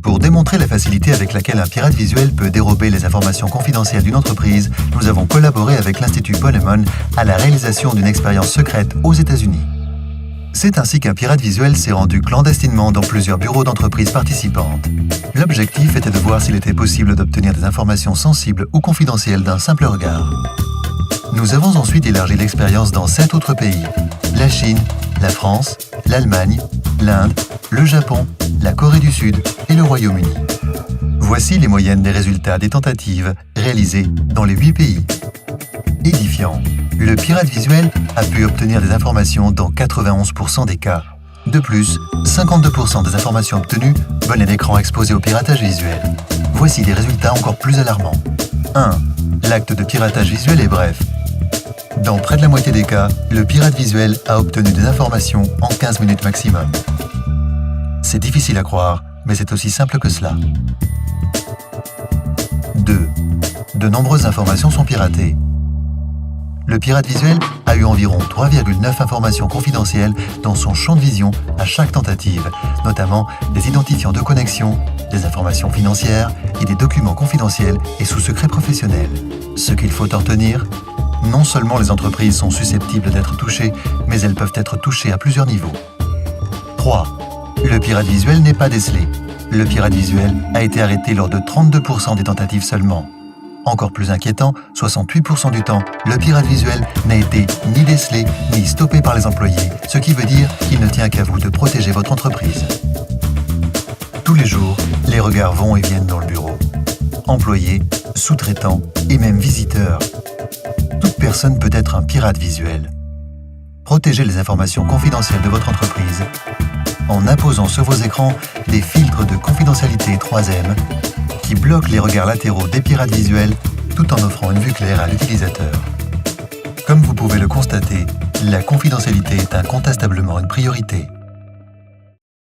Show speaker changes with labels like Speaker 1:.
Speaker 1: Pour démontrer la facilité avec laquelle un pirate visuel peut dérober les informations confidentielles d'une entreprise, nous avons collaboré avec l'Institut Ponemon à la réalisation d'une expérience secrète aux États-Unis. C'est ainsi qu'un pirate visuel s'est rendu clandestinement dans plusieurs bureaux d'entreprises participantes. L'objectif était de voir s'il était possible d'obtenir des informations sensibles ou confidentielles d'un simple regard. Nous avons ensuite élargi l'expérience dans 7 autres pays: la Chine, la France, l'Allemagne, l'Inde, le Japon, la Corée du Sud et le Royaume-Uni. Voici les moyennes des résultats des tentatives réalisées dans les 8 pays. Édifiant, le pirate visuel a pu obtenir des informations dans 91% des cas. De plus, 52% des informations obtenues venaient d'écrans exposés au piratage visuel. Voici des résultats encore plus alarmants. 1. L'acte de piratage visuel est bref. Dans près de la moitié des cas, le pirate visuel a obtenu des informations en 15 minutes maximum. C'est difficile à croire, mais c'est aussi simple que cela. 2. De nombreuses informations sont piratées. Le pirate visuel a eu environ 3,9 informations confidentielles dans son champ de vision à chaque tentative, notamment des identifiants de connexion, des informations financières et des documents confidentiels et sous secret professionnel. Ce qu'il faut en retenir, non seulement les entreprises sont susceptibles d'être touchées, mais elles peuvent être touchées à plusieurs niveaux. 3. Le pirate visuel n'est pas décelé. Le pirate visuel a été arrêté lors de 32% des tentatives seulement. Encore plus inquiétant, 68% du temps, le pirate visuel n'a été ni décelé ni stoppé par les employés, ce qui veut dire qu'il ne tient qu'à vous de protéger votre entreprise. Tous les jours, les regards vont et viennent dans le bureau. Employés, sous-traitants et même visiteurs. Toute personne peut être un pirate visuel. Protégez les informations confidentielles de votre entreprise en imposant sur vos écrans des filtres de confidentialité 3M qui bloquent les regards latéraux des pirates visuels tout en offrant une vue claire à l'utilisateur. Comme vous pouvez le constater, la confidentialité est incontestablement une priorité.